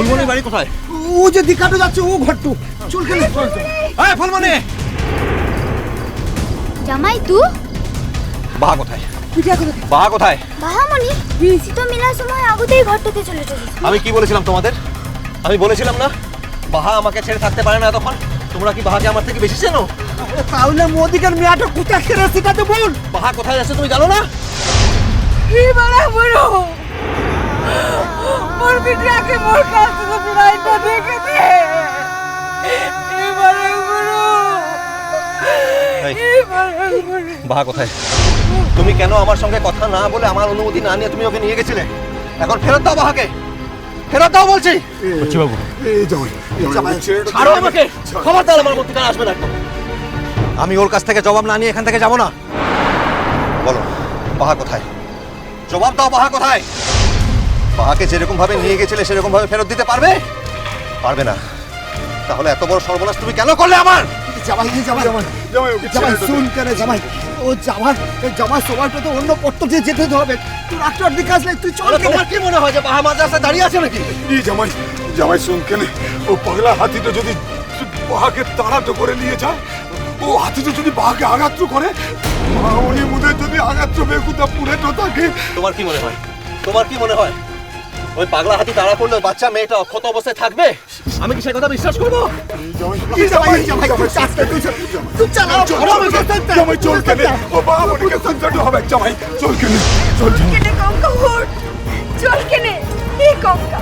ফুলমণির বাড়ি কোথায়? ও যে দিকাটো যাচ্ছে ও ঘরটু। চল কেন? এই ফুলমণি! জামাই তুই? বাহা কোথায়? বিটিয়া কোথায়? বাহা কোথায়? বাহামণি ঋষি তো মিলার সময় আগতেই ঘরটাতে চলে গেছে। আমি কি বলেছিলাম তোমাদের? আমি বলেছিলাম না বাহা আমাকে ছেড়ে থাকতে পারে না এতক্ষণ? তোমরা কি বাহাকে আমার থেকে বেশি চেনো? তাহলে মোদিকের মেয়াটা কোথায় ছেড়ে সেটা তো বল। বাহা কোথায় যাচ্ছে তুমি জানো না? এবারে বলো মোর বিটিয়াকে মোর কাছ থেকে ফিরাইতে দেখে দে। এবারে বলো এই, বাহা কোথায়? তুমি কেন আমার সঙ্গে কথা না বলে আমার অনুমতি না নিয়ে তুমি ওকে নিয়ে গেছিলে? এখন ফেরত দাও বাহাকে, ফেরত দাও বলছি। বাবু এই জামাই ছাড়ো আমাকে, খবরদার আমার মধ্যে আসবে না একদম। আমি ওর কাছ থেকে জবাব না নিয়ে এখান থেকে যাবো না। বলো বাহা কোথায়? জবাব দাও, বাহা কোথায়? বাহাকে যেরকম ভাবে নিয়ে গেছিলে সেরকম ভাবে ফেরত দিতে পারবে? পারবে না। তাহলে এত বড় সর্বনাশ তুমি কেন করলে আমার? জামাই জামাই জামাই ওকে জামাই ছেড়ে শুন করে জামাই। ও জামাই সময়টা তো অন্য পত্র দিয়ে যেতে হবে। তুই ডাক্তার দিকে আসলে তুই চল। তোমার কি মনে হয় যে বাহা মাদ্রাসায় দাঁড়িয়ে আছে নাকি? এই জামাই শুন কেন ও পাগলা হাতিটা যদি বাহাকে তাড়াটো করে নিয়ে যায়, ও হাতিটা যদি বাহাকে আঘাত করে, মামনি মুদের যদি আঘাত বেকুতা পুরে তো থাকে। তোমার কি মনে হয়? তোমার কি মনে হয় ওই পাগলা হাতি তাড়া করলে ওই বাচ্চা মেয়েটা অক্ষত অবস্থায় থাকবে? আমি কি সে কথা বিশ্বাস করবো? জামাই চল কেন ও মামনিকে সন্তান হবে। জামাই চল কেন, চল কেনে কঙ্কা উঠ, চল কেনে এই কঙ্কা।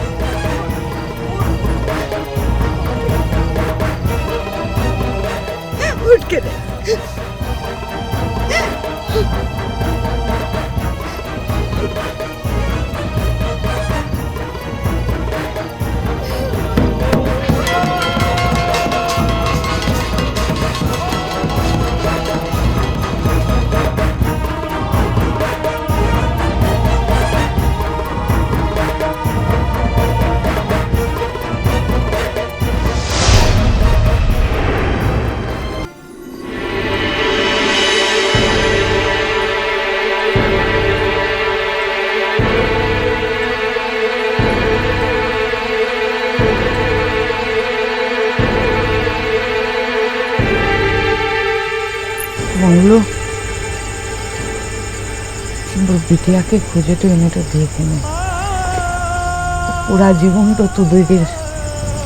উঠ কেনে। মঙ্গলু বিটিয়াকে খুঁজে তো এনেটা দেখে নে। পুরা জীবন তো তোদের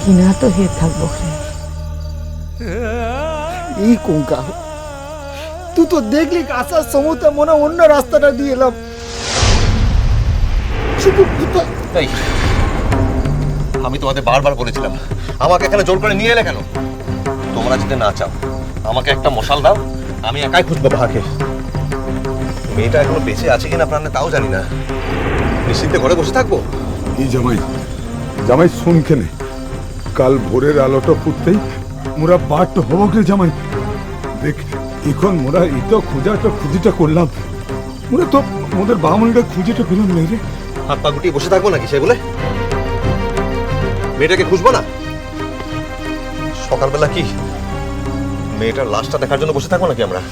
কিনা তো হে থাকবো। এই কঙ্কা তুই তো দেখলি আসার সময় মনে অন্য রাস্তাটা দিয়ে এলাম। এই, আমি তোমাদের বারবার বলেছিলাম আমাকে এখানে জোর করে নিয়ে এলে কেন? তোমরা যদি না চাও আমাকে একটা মশাল দাও, আমি একাই খুঁজবো বাহাকে। মেয়েটা এখনো বেঁচে আছে কিনা প্রাণে তাও জানি না। নিশ্চিন্তে ঘরে বসে থাকবো? এই জামাই শুন কেনে কাল ভোরের আলোটা ফুটতেই মোরা বাট হবো কে জামাই। দেখ এখন মোরা এটা খুঁজিটা করলাম, মোরা তো মোদের বামনিটা খুঁজিটা পেলাম নেই রে। হাত পা গুটিয়ে বসে থাকবো নাকি? সে বলে মেয়েটাকে খুঁজবো না? সকালবেলা কি মেয়েটার লাশটা দেখার জন্য বসে থাকবো নাকি আমরা?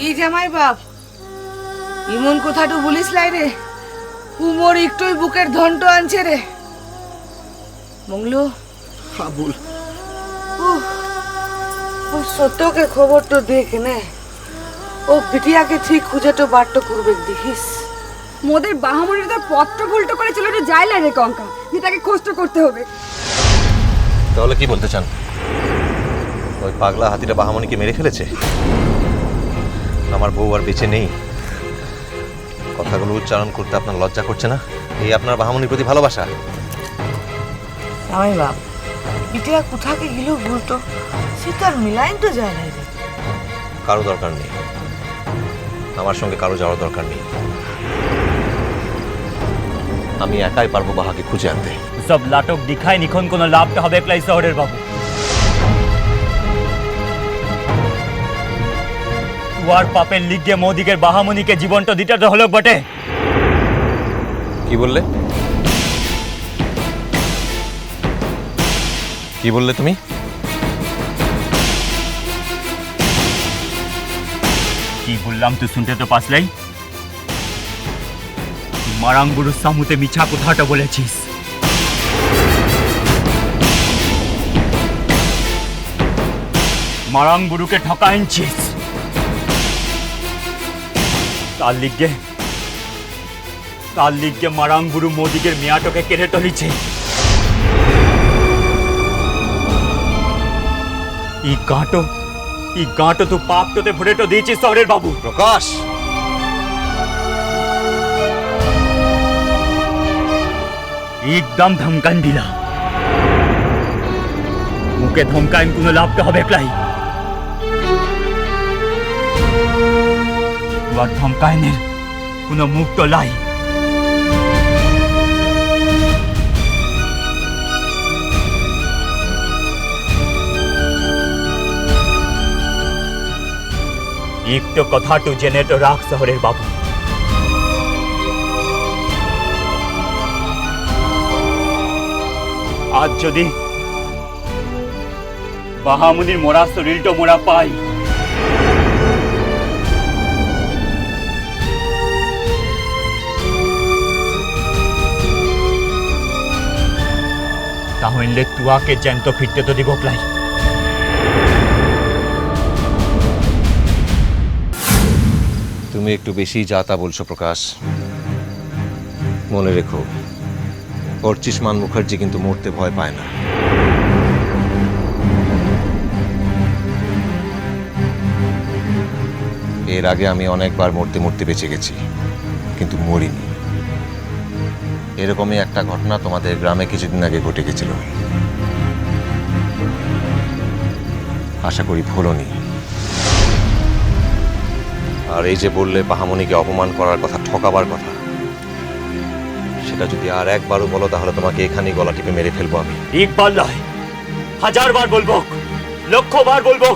এই জামাই বাপ ইমন কথাটু বলিস লাই রে, উমর একটুই বুকের ধন্ট আনছে রে। মঙ্গলু হ্যাঁ বল। ও সত্যকে খবর তো দেখ নে, ও বিটিয়াকে ঠিক খুঁজে তো বাট্ট করবে দেখিস। মোদের বাহামণির তো পত্র ভুলটো করে চলে তো যায় না রে কঙ্কা, যে তাকে খোঁজটা করতে হবে। তাহলে কি বলতে চান? ওই পাগলা হাতিটা বাহামণিকে মেরে ফেলেছে? আমার বউ আর বেঁচে নেই? কথাগুলো উচ্চারণ করতে আপনার লজ্জা করছে না? এই আপনার বাহামণির প্রতি ভালোবাসা? জামাই বাপ বিটিয়া কোথাকে গেল বলতো, সে তার মিলাইন তো যায় না রে। কারো দরকার নেই, আমার সঙ্গে কারো যাওয়ার দরকার নেই। আমি একাই পারবো বাহাকে খুঁজে আনতে। সব নাটক দেখায় নিখন কোনো লাভটা হবে একলাই শহরের বাবু। তুয়ার পাপের লিগে মোদিকের বাহামণিকে জীবনটা দিতে হলো বটে। কি বললে? কি বললে তুমি? কি বললাম তুই শুনতে তো পাসলাই? মারাঙ্গুরুর সামুতে মিছা কথাটা বলেছিস। মারাঙ্গুরুকে ঠকাইছিস। তার লিগে মারাঙ্গুরু মোদিকের মেয়াটোকে কেড়ে টলিছে। এই গাঁটো তো পাপ তোতে ভরে তো দিয়েছিস শহরের বাবু। প্রকাশ, একদম ধমকান দিলা। মুখে ধমকাইন কোনো লাভটা হবে প্লাই। তোমার ধমকাইনের কোনো মুখ তো লাই। একটু কথাটু জেনে তো রাখ শহরের বাবু। আজ যদি বাহামুনির মোরা শরীরটা মোরা পাই, তাহলে তুয়াকে জ্যান্ত ফিরতে তো দিব প্লাই। তুমি একটু বেশি যা তা বলছো প্রকাশ। মনে রেখো, অর্চিষ্মান মুখার্জি কিন্তু মরতে ভয় পায় না। এর আগে আমি অনেকবার মরতে মরতে বেঁচে গেছি, কিন্তু মরিনি। এরকমই একটা ঘটনা তোমাদের গ্রামে কিছুদিন আগে ঘটে গেছিল। আশা করি ভুলোনি। আর এই যে বললে বাহামণিকে অপমান করার কথা, ঠকাবার কথা, সেটা যদি আর একবারও বলো তাহলে তোমাকে এখানেই গলা টিপে মেরে ফেলবো আমি। একবার নয়, 1000 বার বলবো, 1,00,000 বার বলবো।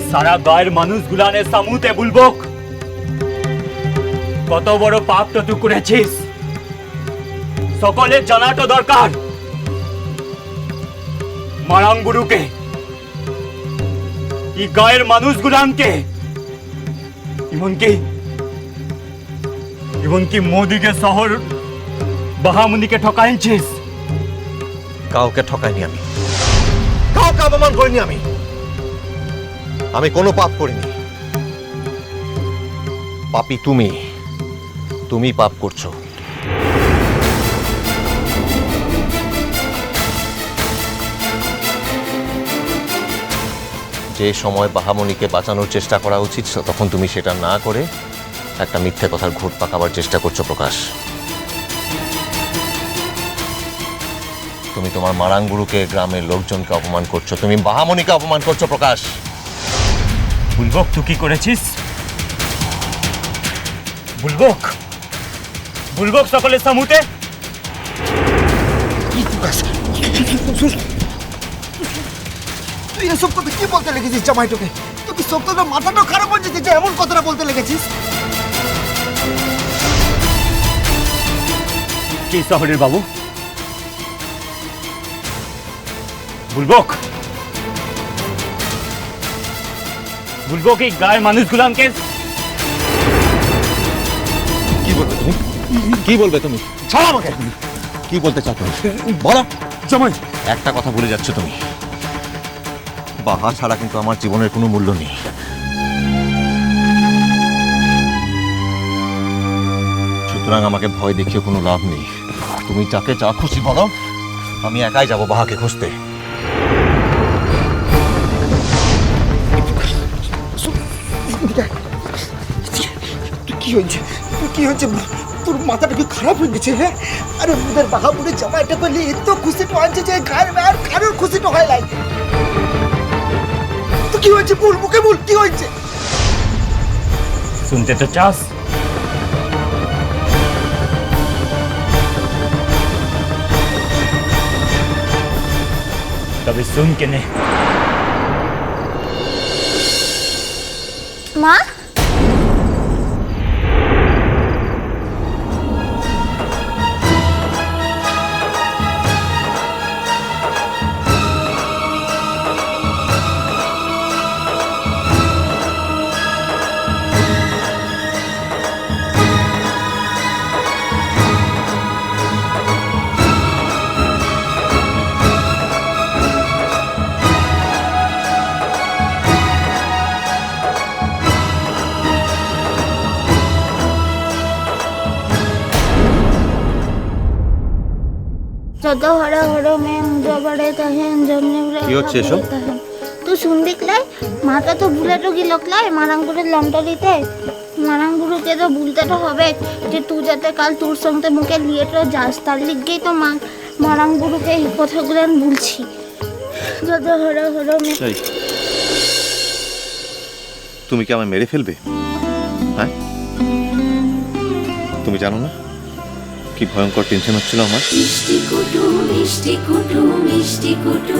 সারা গায়ের মানুষগুলানে সামুতে বলবো কত বড় পাপ তো তুই করেছিস। সকলের জানাটা দরকার। মারাঙ্গুরুকে, এই গায়ের মানুষগুলানকে, এমনকি মোদিকে শহর বাহামুনিকে ঠকাইছিস। কাউকে ঠকাইনি আমি, কাউকে অপমান করিনি আমি। আমি কোনো পাপ করিনি। পাপী তুমি পাপ করছো। যে সময় বাহামণিকে বাঁচানোর চেষ্টা করা উচিত তখন তুমি সেটা না করে একটা মিথ্যে কথার ঘুট পাকাবার চেষ্টা করছো প্রকাশ। তুমি তোমার মারাঙ্গুরুকে, গ্রামের লোকজনকে অপমান করছো, তুমি বাহামণিকে অপমান করছো প্রকাশ। বুলবক তুই কি করেছিস? বুলবক সকলের সামুতে। তুই এসব কথা কি বলতে লেগেছিস জামাইটোকে? তুই কি সত্যটা মাথাটা খারাপ হয়ে যেতে যে এমন কথাটা বলতে লেগেছিস? কি শহরের বাবু? বুলবক এই গায়ের মানুষগুলানকে কি বলবে তুমি? কি বলবে তুমি? ছাড়ো আমাকে। কি বলতে চাও তুমি? বলো। জামাই, একটা কথা ভুলে যাচ্ছ তুমি। বাহা ছাড়া কিন্তু আমার জীবনের কোনো মূল্য নেই। সুতরাং আমাকে ভয় দেখিয়ে কোনো লাভ নেই। তুমি যাকে যা খুশি বলো, আমি একাই যাব বাহাকে খুঁজতে। কি হয়েছে? তোর মাথাটা কি খারাপ হয়ে গেছে? হ্যাঁ, আরে ওদের বাহাপুরের জামাইটা করলে এত খুশিটা আনছে যে গায়ের আর কারোর খুশিটা হয় নাই। তো কি হয়েছে? বল, মুখে বল, কি হয়েছে? শুনতে তো চাস? তবে শুন কেনে। মা, যত হর হর মেম জবরে তাহেন জমনে কি হচ্ছে এসব? তুই শুন দেখলাই মাথা তো ভুলে তো গেল ক্লাই মারাঙ্গুরের লমটা দিতে মারাঙ্গুরুকে তো ভুলতে তো হবে যে তুই যাতে কাল তোর সঙ্গে মুখে নিয়ে তো যাস তার লিগেই তো মারাঙ্গুরুকে এই কথাগুলো আমি বলছি যত হর হর মেম এই, তুমি কি আমায় মেরে ফেলবে? হ্যাঁ, তুমি জানো না কি ভয়ঙ্কর টেনশন হচ্ছিল আমার। মিষ্টি কুটু মিষ্টি কুটু মিষ্টি কুটু